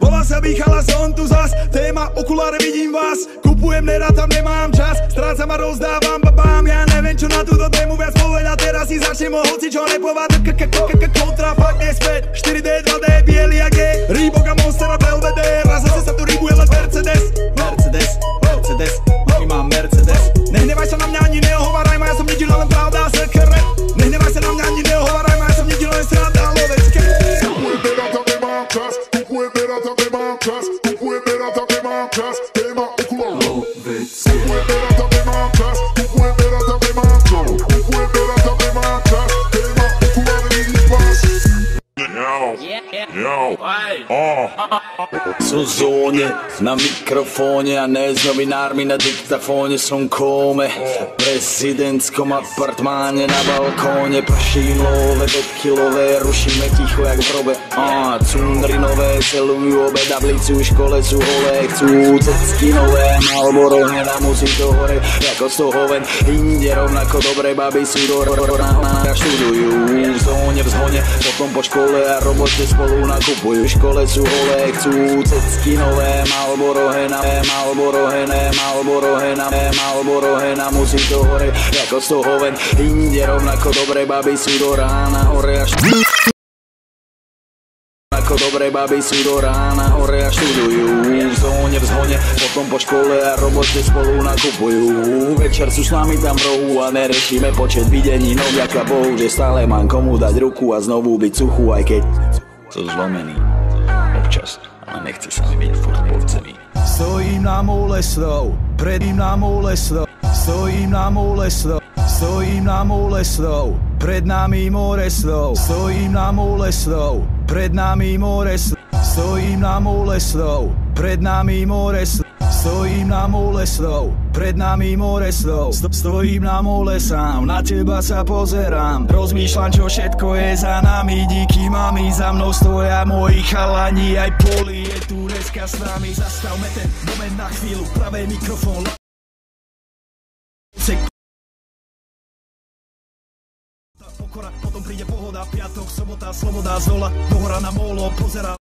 Volá sa Michala, som tu zas. Téma, okuláre, vidím vás. Kupujem, nerátam, nemám čas. Strácam a rozdávam, babám. Ja neviem, čo na túto tému viac povedať. Teraz si začnem o hoci, čo nepovať. Kontrafakt je späť. 4D, 2D, bielý a G. Reebok a Monster a Belvedere. A zase sa tu rýbuje len Mercedes. Mercedes, my mám Mercedes. Nehnevaj sa na mňa, ani neohovaraj ma. Ja som ničil len pravda a sekret. Nehnevaj sa na mňa, ani neohovaraj ma. Ja som ničil len sranda a lovecké. Som v zóne, na mikrofóne a ne s novinármi na diktafóne. Som kóme, prezidentskom apartmáne na balkóne. Prším love, 5-kilové, rušíme ticho jak v robe. Cundry nové, celujú obed a blicujú, v škole sú holé. Chcú cecky nové, Malboro, hneď musí to hore. Jako z toho ven, inde rovnako dobré baby sú do a študujú v zóne, v zhone. Potom po škole a robote spolu nakupujú. V škole sú holé, chcú cecky nové, Malboro hena, musí to hore. Jako z toho ven, inde rovnako dobré baby sú do rána hore a ako dobré baby sú do rána hore a študujú v zóne, v zhone. Potom po škole a robote spolu nakupujú. Večer sú s nami tam v rohu a nerešíme počet videní. No vďaka Bohu, že stále mám komu dať ruku a znovu byť suchú, aj keď som zlomený občas, ale nechce sa mi byť furt povcený. Stojím na múle snov, predím na múle snov. Stojím na múle snov, stojím na múle snov. Pred nami more snov, stojím na múle snov. Pred nami more snov, stojím na múle snov. Pred nami more snov, stojím na múle snov. Pred nami more snov, stojím na múle sám. Na teba sa pozerám, rozmýšľam, čo všetko je za nami. Díky mami, za mnou stoja moji chalani. Aj Poli je tu dneska s nami. Zastavme ten moment na chvíľu, pravé mikrofón. Potom príde pohoda, piatok, sobota, sloboda, zola. Pohora na molo, pozera,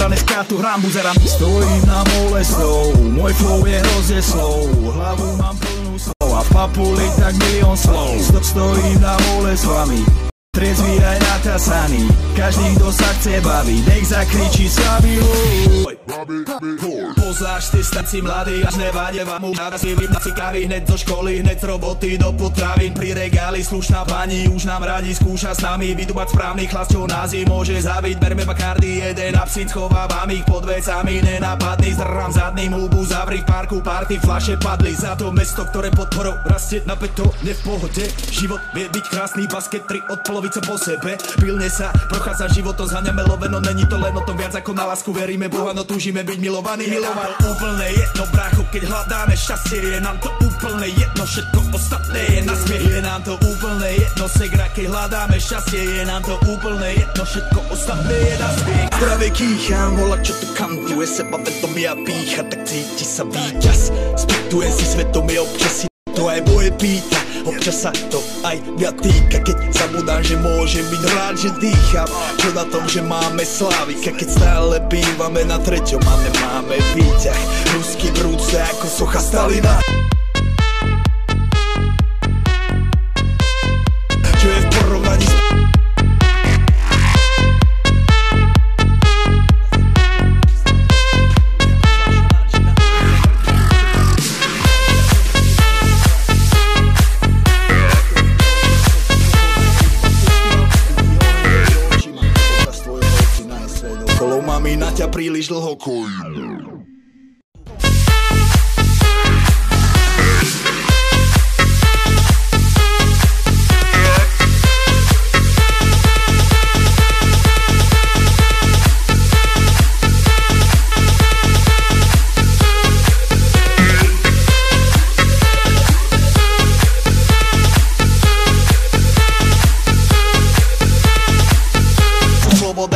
dneska tu hrám buzera. Stojím na mole slov, môj flow je hrozne slov. Hlavu mám plnú slov a v papuli tak milión slov. Stojím na mole s vami, triezvý aj natasaný. Každý, kto sa chce baviť, nech zakričí sami. Poznáš ty staci mladý, až nevadeva mu. Naraz si vypna cigári, hneď zo školy, hneď z roboty do potravín. Pri regáli slušná pani už nám radi skúša s nami vydubať správny chlas, čo nás jej môže zabiť. Berme Bacardi, jeden absint, schovávam ich pod vecami. Nenápadný, zdrám zadným hubu, zavri v parku, party, fľaše padli. Za to mesto, ktoré podporou rastie napäto, ne v pohode. Život vie byť krásny, basket 3 od polovice po sebe. Pilne sa prochádza životom, zháňame loveno, není to len o tom viac ako na lásku. Veríme Boha, no túžime byť milovaní. Je nám to úplne jedno, brácho, keď hľadáme šťastie. Je nám to úplne jedno, všetko ostatné je na smiech. Je nám to úplne jedno, segra, keď hľadáme šťastie. Je nám to úplne jedno, všetko ostatné je na smiech. Zdravie kýcham, vola, čo tu kantuje, seba vedomia pícha, tak cíti sa víťaz. Spýtujem si svedomie, občas si to aj moje pýta. Občas sa to aj mňa týka, keď zabudám, že môžem byť rád, že dýcham. Čo na tom, že máme slávika, keď stále bývame na treťom, máme výťah. Ruský vrúce ako socha Stalina. Čo je v porovnaní s... na ťa príliš dlho kojí.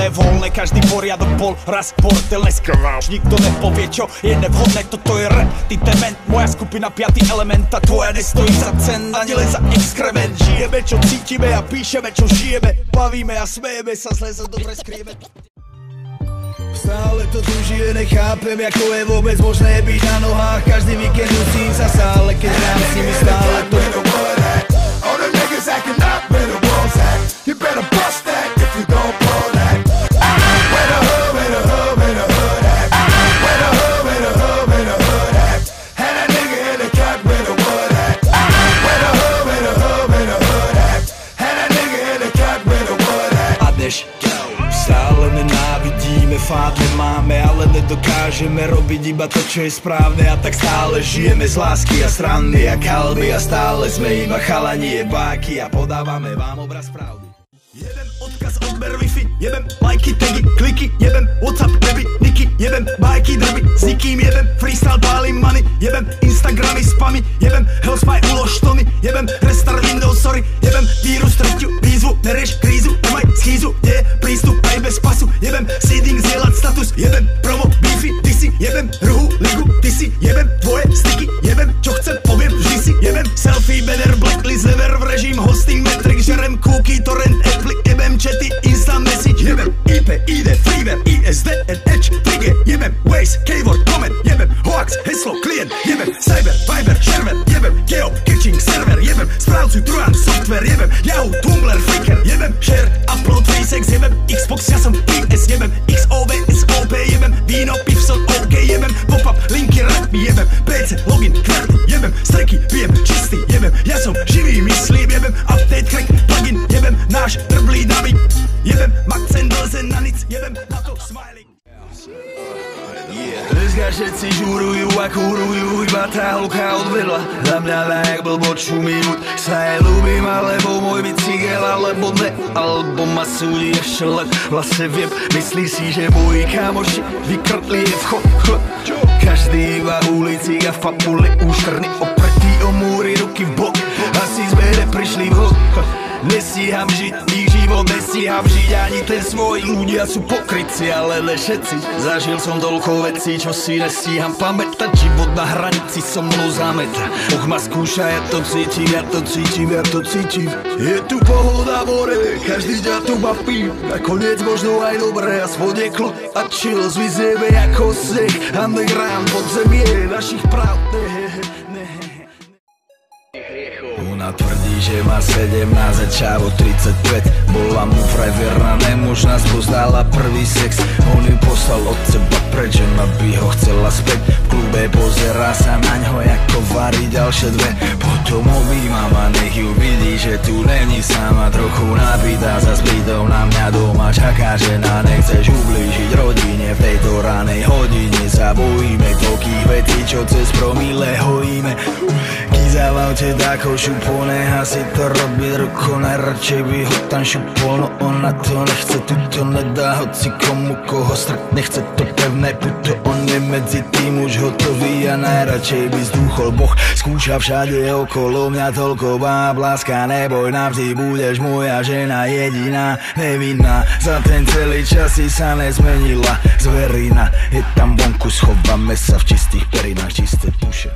Voľné, každý poriadok bol raz portel, dneska už nikto nepovie, čo je nevhodné, toto je rap, ty dement, moja skupina 5. element, a tvoja nestojí za cen, ani len za exkrement. Žijeme, čo cítime a píšeme, čo žijeme, bavíme a smejeme sa, zle sa dobre skrieme. to tu žije, nechápem, ako je vôbec možné byť na nohách. Každý víkend musím sa sále, keď hrám s nimi stále to. All the niggas acting up where the walls at. You better bust that if you don't pull that. Where the hood, where the hood, where the hood at? Where the hood, where the hood, where the hood at? Had a nigga in the cut where the wood at. Where the hood, where the hood, where the hood at? Had a nigga in the cut where the wood at. A dneš stále nenávidíme, fát nemáme, ale nedokážeme robiť iba to, čo je správne. A tak stále žijeme z lásky a strany a kalby a stále sme iba chalani jebáky a podávame vám obraz pravdy. Jebem odkaz, odber Wi-Fi, jebem lajky, tagy, kliky, jebem Whatsapp, weby, niky, jebem bajky, drby, s nikým jebem freestyle, pálim money, jebem Instagramy, spamy, jebem Hellspy, ulož tony, jebem restart Windows, sorry, jebem vírus, tretiu výzvu, nerieš krízu, nemaj schýzu, nie je prístup aj bez pasu, jebem seeding, zdieľať status, jebem promo, beefy, ty si, jebem druhú ligu, ty si, jebem tvoje sticky, jebem čo chcem, poviem vždy si, jebem selfie, banner, blacklist, lever, v režim, hosting, metric, žerem cookie, torrent, Apple, jebem chaty, Insta message, jebem IP, ID, Freeware, ISD, Edge, Trigger, jebem Waze, Keyword, Comment, jebem Hoax, heslo, klient, jebem Cyber, Viber, Sherver, jebem Geo, Catching, Server, jebem správcu, Truan, Software, jebem Yahoo, Tumblr, Flickr, jebem Share, Upload, FaceX, jebem Xbox, ja som PS, jebem XOV, SOP, jebem Víno, Pivson, OK, jebem Pop-up, linky, rap, jebem PC, login, karty, jebem Streky, pijem, čistý, jebem Ja som živý, myslím, jebem Update, crack, plugin, jebem Náš drblý nabík, jebem Maxen, Delzen, na nic, jebem na to smiley. Dneska všetci žurujú a kurujú, iba tá holka odvedla. Za mňa jak blbo čumí, buď sa jej ľúbim, alebo môj bicykel, alebo ne, alebo ma súdi ešte len vlase viem. Myslí si, že moji kámoši vykrtli je vchod. Každý iba ulici a fabuli úštrny opretí o múry, ruky v bok. Asi sme neprišli vhod. Nestíham žiť ich život, nestíham žiť ani ten svoj. Ľudia sú pokrytci, ale ne všetci. Zažil som toľko vecí, čo si nestíham pamätať. Život na hranici so mnou zameta. Och ma skúša, ja to cítim, ja to cítim, ja to cítim. Je tu pohoda more, každý ťa tu baví. Nakoniec možno aj dobré, aspoň je kľud a chill. Zmizeme ako sneh, underground, podzemie našich práv. Ona tvrdí, že má 17 a čavo 35. Bola mu vraj verná, nemuž nás poznala prvý sex. On ju poslal od seba preč, ona by ho chcela späť. V klube pozerá sa na ňo, ako varí ďalšie dve. Potom objíma ma, nech ju vidí, že tu není sama. Trochu nabitá, za zbytou na mňa doma čaká žena. Nechceš ublížiť rodine v tejto ranej hodine. Zabojíme toľkých vecí, čo cez promile hojíme. Kiza v aute tako šupo, nechá si to robiť rukou. Najradšej by ho tam šupol, no ona to nechce, tu to nedá hoci komu, koho stretne. Chce to pevné puto, on je medzi tým už hotový a najradšej by zdúchol boh. Skúša všade okolo mňa toľko báb, láska neboj, navždy budeš moja žena jediná, nevinná. Za ten celý čas si sa nezmenila, zverina je tam vonku, schováme sa v čistých perinách, čisté puše.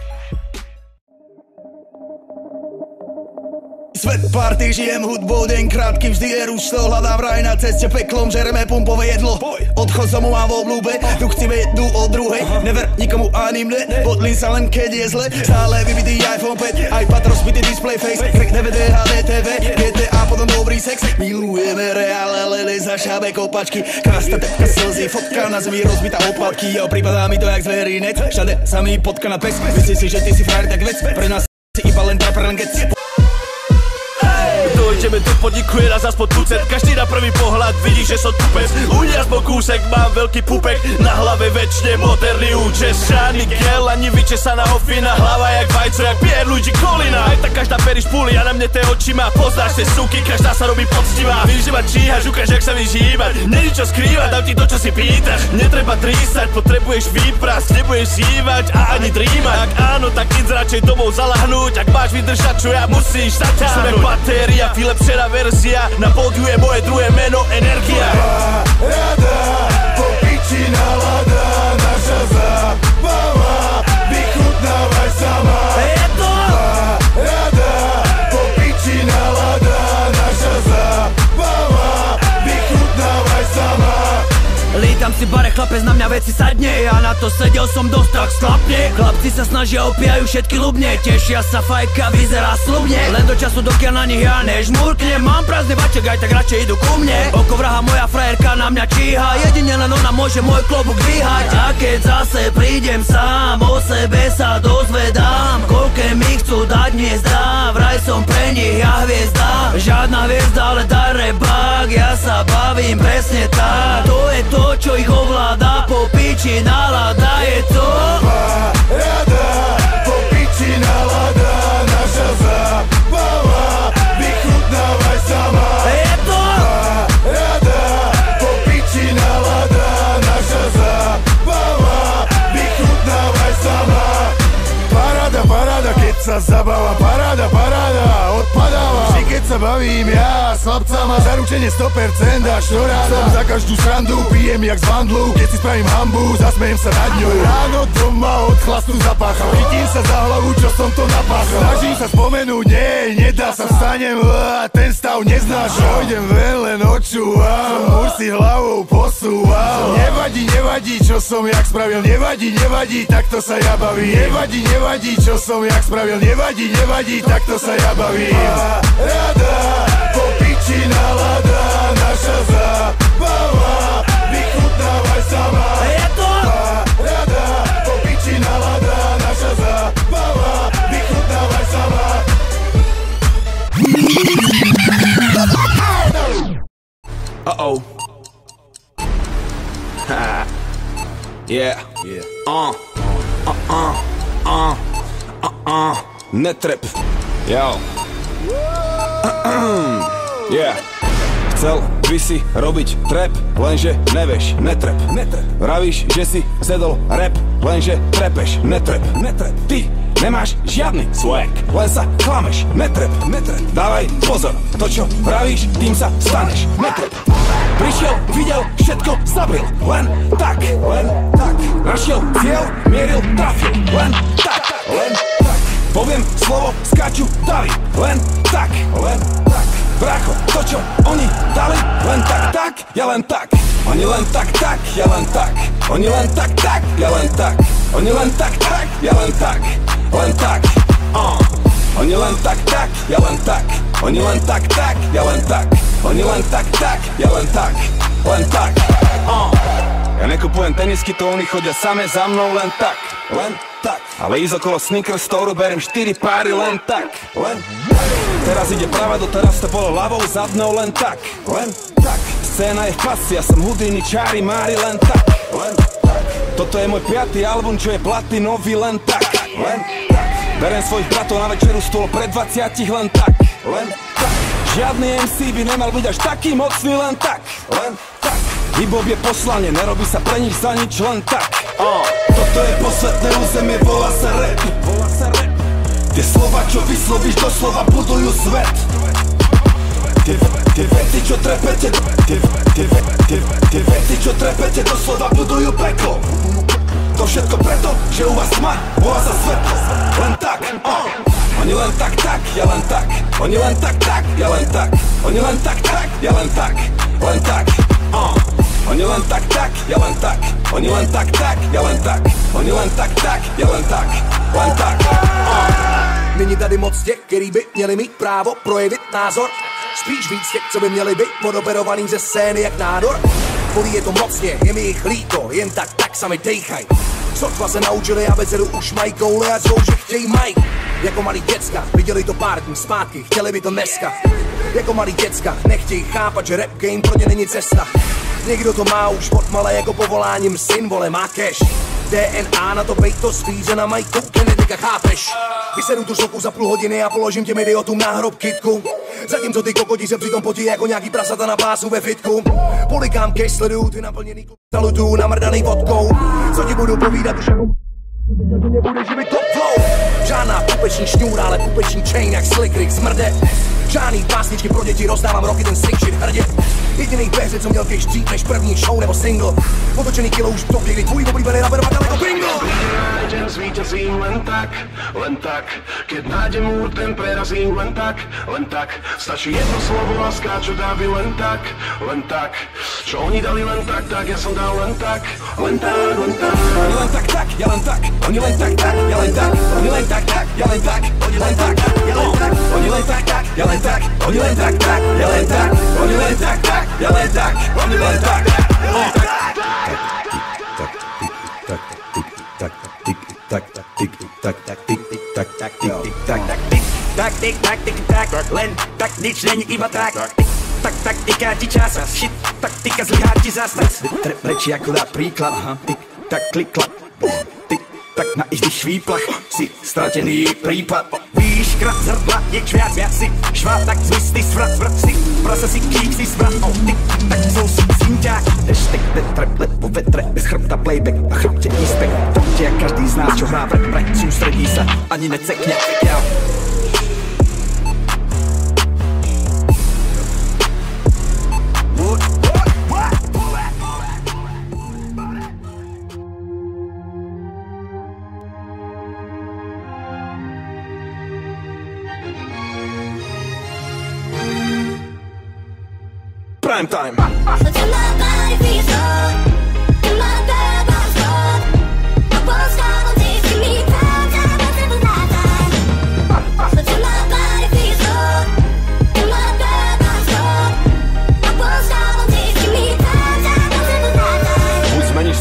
Svet party, žijem hudbou, deň krátky, vždy je rušto. Hľadám raj na ceste peklom, žereme pumpové jedlo. Odchod som mám v obľúbe, tu chceme jednu od druhej. Never nikomu ani mne, podlím sa len keď je zle. Stále vybitý iPhone 5, iPad rozbitý display face. Crack DVD, HDTV, GTA, potom dobrý sex. Milujeme reál, ale nezašáme kopačky. Krásna tepka slzy, fotka na zemi rozbitá opadky. Jo, pripadá mi to jak zverinec, všade sa mi potka na pes. Myslíš si, že ty si frajer, tak vec, pre nás si iba len trapper, len keď Dojdeme do podniku, je nás aspoň tucet. Každý na prvý pohľad vidí, že som tupec. Unia aspoň kúsek, mám veľký pupek. Na hlave väčšine moderný účes. Šány gel, ani vyčesaná ofina. Hlava jak vajco, jak Pierluigi Colina. Aj tak každá periš púli a na mne tie oči má. Poznáš tie suky, každá sa robí poctivá. Víš, že ma číhaš, ukáž, jak sa vyžívať. Není čo skrývať, dám ti to, čo si pýtaš. Netreba trísať, potrebuješ vyprásť. Nebudeš zývať a ani drímať. Ak áno, tak idz radšej domov zalahnúť. Ak máš vydržať, čo ja musíš zaťahnuť. Som jak batéria, vylepšená verzia. Na pódiu je moje druhé meno, energia. Rada, po piči nalada, naša zábava, vychutnávaj sama. Je to Rada, po piči nalada, naša zábava, vychutnávaj sama. Lítam si bare chlapec na mňa veci sadne, ja na to sedel som dosť tak sklapne. Chlapci sa snažia, opijajú všetky ľubne, tešia sa, fajka vyzerá slubne. Len do času, dokiaľ na nich ja nežmurknem. Mám prázdny baček, aj tak radšej idú ku mne. Oko vraha, moja frajerka na mňa číha, jedine len ona môže môj klobúk dvíhať. A keď zase prídem sám, o sebe sa dozvedám, koľké mi chcú dať hniezda, vraj som pre nich ja hviezda. Žiadna hviezda, ale dar rebák, ja sa bavím presne tak. To je to, čo ich ovláda, po piči nálada je to Paráda, po piči nálada, naša zábava, vychutnávaj sama. Je to Paráda, po piči nálada, naša zábava, vychutnávaj sama. Paráda, paráda, keď sa zabáva, paráda, paráda, odpadáva. Vždy keď sa bavím ja s chlapcama, zaručenie 100% až to ráda. Som za každú srandu, pijem jak z bandlu, keď si spravím hambu, zasmejem sa nad ňou. Ráno doma od chlastu zapácham, chytím sa za hlavu, čo som to napáchal. Snažím sa spomenúť, nedá sa, vstanem, ten stav neznášam. Idem ven, len očúvam, už si hlavou posúvam. Nevadí, nevadí, čo som jak spravil, nevadí, nevadí, takto sa ja bavím. Nevadí, nevadí, čo som jak spravil, nevadí, nevadí, takto sa ja bavím. Paráda, po piči nálada, naša zábava, vychutnávaj sama. Je to Paráda, po piči nálada, naša zábava, vychutnávaj sama. Uh-oh. Yeah. Netrep. Yo. Yeah. Chcel by si robiť trap, lenže nevieš, netrep. Vravíš, že si zjedol rap, lenže trepeš, netrep. Ty nemáš žiadny swag, len sa klameš, netrep. Dávaj pozor, to čo vravíš, tým sa staneš, netrep. Prišiel, videl, všetko zabil, len tak. Našiel cieľ, mieril, trafil, len tak. Poviem slovo, skáču davy, len tak. Bracho, to čo oni dali, len tak, ja len tak. Oni len tak, ja len tak. Oni len tak, ja len tak. Oni len tak, ja len tak. Len tak, Oni len tak, ja len tak. Oni len tak, ja len tak. Oni len tak, ja len tak. Len tak, Ja nekupujem tenisky, to oni chodia same za mnou len tak. Ale ísť okolo sneakers store berem 4 páry len tak. Teraz ide prava, doteraz to bolo ľavou zadnou len tak. Scéna je v pasci, ja som Houdini, čári, mári len tak. Toto je môj 5. album, čo je platinový len tak. Berem svojich bratov na večeru stôl pred 20 len tak. Žiadny MC by nemal byť až taký mocný len tak. Hip-hop je poslanie, nerobí sa pre nich za nič len tak. Toto je posvetné územie, volá sa rap. Tie slova, čo vyslovíš, doslova budujú svet. Tie vety, čo trepete, tie vety, čo trepete, doslova budujú peklo. To všetko preto, že u vás tma, volá sa svetlo. Len tak, Oni len tak, ja len tak. Oni len tak, ja len tak. Oni len tak, ja len tak. Len tak, Oni len tak, ja len tak. Oni len tak, ja len tak. Oni len tak, ja len tak. Len tak, Není tady moc těch, který by měli mít právo projevit názor. Spíš víc těch, co by měli být odoperovaný ze scény jak nádor. Bolí je to mocně, je mi jich líto, jen tak sami dejchaj. Sotva se naučili a veceru už mají koule a zvou, že chtějí Mike. Jako malý děcka, viděli to pár dní zpátky, chtěli by to dneska. Jako malý děcka, nechtějí chápat, že rap game pro ně není cesta. Někdo to má už od malé jako povoláním, syn vole má cash. DNA na to bejt to zvíře na majku, genetika chápeš. Vysedu tu šloku za půl hodiny a položím těm idiotům na hrob kytku. Zatímco ty kokoti se přitom potí jako nějaký prasata na pásu ve fitku. Polikám cash, sleduju ty naplněný salutu namrdaný vodkou. Co ti budu povídat, už jako že mě bude živit top flow. Žádná pupeční šňůra, ale pupeční chain jak Slick Rick smrde. Žádný básničky pro děti, rozdávám roky ten slick shit hrdě. Jedinej ve hře, co měl kejš dřív než první show nebo single. Otočený kilo už v době, kdy tvůj oblíbený rapper má daleko bingo. Nájdem zvíťazím len tak. Keď nájdem múr, ten prerazím len tak. Stačí jedno slovo a skáču dávy len tak. Čo oni dali len tak, ja som dal len tak. Oni len tak, ja len tak. Oni len tak, ja len tak. Oni len tak, ja len tak. Oni len tak, ja len tak. Oni len tak, ja len tak. Oni len tak, ja len tak. Oni len tak, ja len tak. Oni len tak, len tak, nič není iba tak. Tak, tyká ti čas, shit, taktika zlyhá ti zas. Reči ako dá príklad, tik, tak, klik, klak. Tik, tak na iždy švíplach, si stratený prípad. Výškrat zrdla je čviac, si švát, tak zmysly svrat, si prasa si kík, si svrat. Tik, tak jsou si cínťák. Hashtag vetre, po vetre, bez chrbta playback a chrbte e-spec. Chrbte jak každý z nás, čo hrá v repre, sústredí sa, ani necekne. Prime time.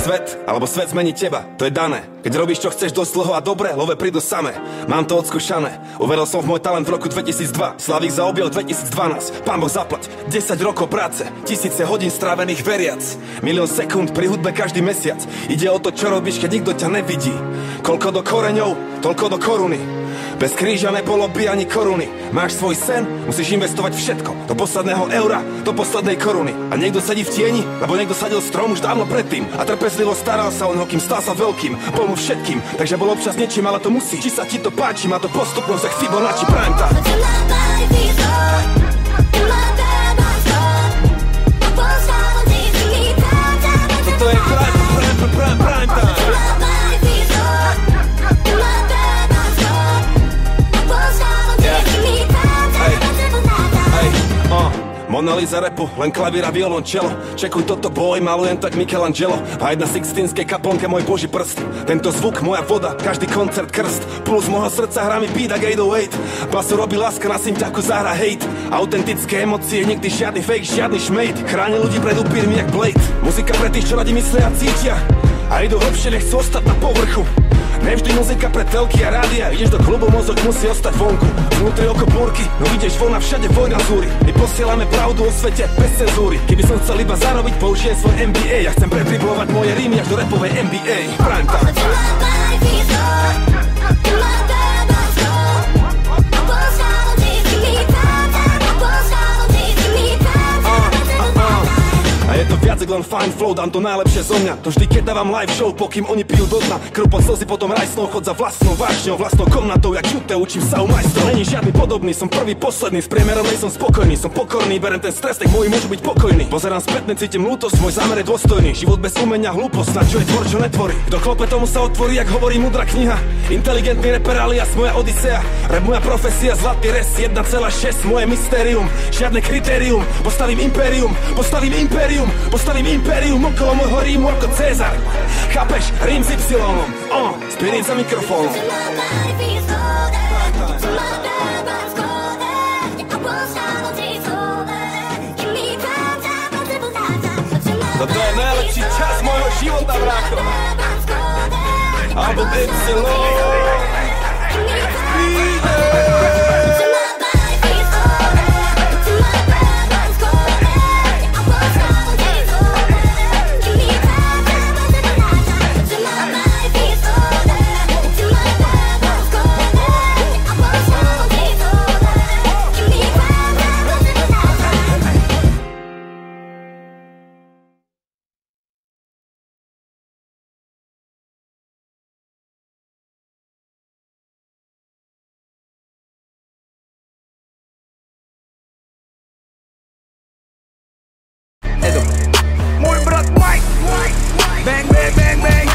Svet, alebo svet zmení teba, to je dané. Keď robíš čo chceš dosť dlho a dobre, love prídu samé. Mám to odskúšané, uveril som v môj talent v roku 2002. Slavík zaobjel 2012, pán Boh zaplať. 10 rokov práce, tisíce hodín strávených veriac. Milión sekúnd pri hudbe každý mesiac. Ide o to, čo robíš, keď nikto ťa nevidí. Koľko do koreňov, toľko do koruny. Bez kríža nebolo by ani koruny. Máš svoj sen, musíš investovať všetko. Do posledného eura, do poslednej koruny. A niekto sedí v tieni, lebo niekto sadil strom už dávno predtým. A trpezlivo staral sa o neho, kým stal sa veľkým. Bol mu všetkým, takže bol občas niečím, ale to musí. Či sa ti to páči, má to postupnosť jak Fibonacci prime time. Toto je prime time. Mona Lisa rapu, len klavír a violončelo. Čekuj toto boj, malujem tak Michelangelo. A jedna sixtínskej kaplnke môj boží prst. Tento zvuk, moja voda, každý koncert krst. Puls môjho srdca hrá mi beat ak 808. Basu robí láska, na synťaku zahra hate. Autentické emócie, nikdy žiadny fake, žiadny šmejt. Chráni ľudí pred upírmi jak Blade. Muzika pre tých, čo radi myslia a cítia. A idú hlbšie, nechcú ostať na povrchu. Nevždy muzika pre telky a rádia. Ideš do klubu, mozog musí ostať vonku. Vnútri oko búrky, no ideš von a všade vojna zúry. My posielame pravdu o svete bez cenzúry. Keby som chcel iba zarobiť, použijem svoj MBA. Ja chcem predriblovať moje rímy až do rapovej NBA. Prime time. A je to viac jak len fine flow, dám to najlepšie zo mňa. To vždy keď dávam live show, pokým oni pijú do dna. Krv pod slzy, potom rajsnou, chod za vlastnou vášňou, vlastnou komnatou, jak Jute, učím sa u majstrov. Není žiadny podobný, som prvý, posledný, s priemerom nej som spokojný, som pokorný, berem ten stres, tak moji môžu byť pokojní. Pozerám spätne, cítim ľútosť, môj zámer je dôstojný. Život bez umenia, hlúposť, na čo je tvor, čo netvorí. Kto klope, tomu sa otvorí, jak hovorí múdra kniha. Inteligentný reper alias moja odisea. Rap moja profesia, zlatý res, 1,6, moje mystérium. Žiadne kritérium, postavím impérium, okolo môjho rímu ako Cezar. Chápeš? Rím s Y-om, Spirit za mikrofónom. Toto je najlepší čas môjho života, brácho. Album Y. Bang, bang, bang, bang.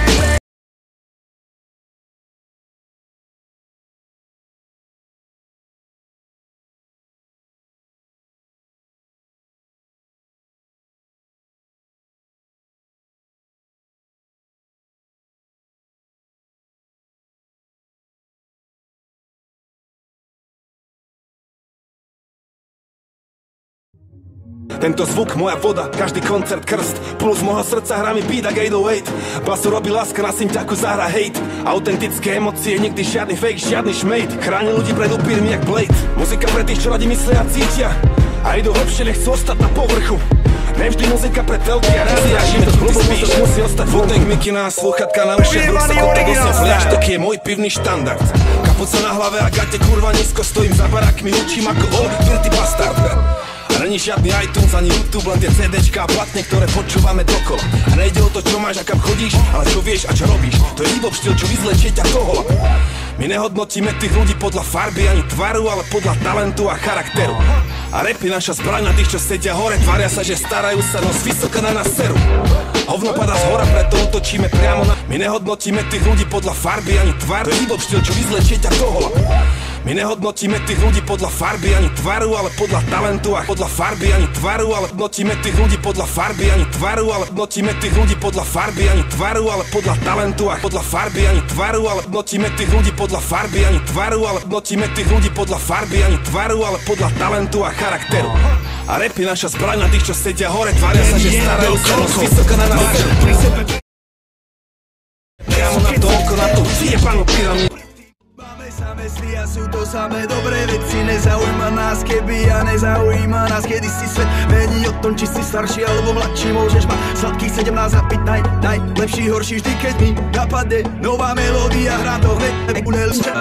Tento zvuk, moja voda, každý koncert krst. Puls môjho srdca hrá mi beat a 808. Basu robí láska, na synťaku zahra hate. Autentické emócie, nikdy žiadny fake, žiadny šmejt. Chráni ľudí pred upírmi jak Blade. Muzika pre tých, čo radi myslia a cítia a idú hlbšie, nechcú ostať na povrchu. Nevždy muzika pre telky a rádia. Žím to hlboko, to musí ostať. Fotek, miky na slúchatka na ušiach, vrúk sa kopta do sov. Fľaštok je môj pivný štandard. Kapuca na hlave a gate kurva nízko. Stojím za barákmi, učím ako on, tvrtý bastard. A není žiadny iTunes ani YouTube, len tie CDčka a platne, ktoré počúvame dokola. A nejde o to, čo máš a kam chodíš, ale čo vieš a čo robíš. To je hip-hop štýl, čo vyzlečie ťa kohola. My nehodnotíme tých ľudí podľa farby ani tvaru, ale podľa talentu a charakteru. A rap je naša zbraň na tých, čo sedia hore, tvária sa, že starajú sa, no zvysoka na nás seru. Hovno padá z hora, preto otočíme priamo na... My nehodnotíme tých ľudí podľa farby ani tvaru. To je hip-hop štýl, čo vyzlečie ťa kohola. My nehodnotíme tých ľudí podľa farby ani tvaru, ale podľa talentu a podľa farby ani tvaru, ale hodnotíme tých ľudí podľa farby ani tvaru, ale hodnotíme tých ľudí podľa farby ani tvaru, ale podľa talentu a podľa farby ani tvaru, ale hodnotíme tých ľudí podľa farby ani tvaru, ale hodnotíme tých ľudí podľa farby ani tvaru, ale podľa talentu a charakteru. A rap je naša zbraň na tých, čo sedia hore, tvária sa, že starajú sa, no vysoka na nás seru. Priamo na to oko, na to vyjebanú pyramídu. Máme samé sny a sú to samé dobré veci. Nezaujíma nás keby a nezaujíma nás kedy si svet. Mení o tom, či si starší alebo mladší. Môžeš mať sladkých 17 a piť najlepší, horší vždy, keď mi napadne nová melódia. Hrám to hneď,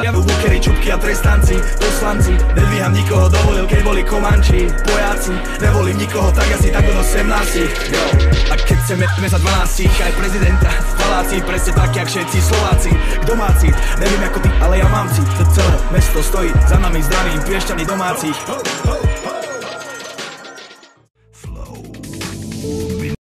ja v bukery, čupky a trestanci, poslanci. Nedvíham nikoho, dovolil, keď boli komanči. Pojáci, nevolím nikoho, tak asi tak od 18. Jo. A keď chceme za 12, aj prezidenta v paláci, presne tak, jak všetci Slováci. K domáci, neviem ako ty, ale ja mám si, to celé mesto stojí za nami zdravím, piešťaní domácich.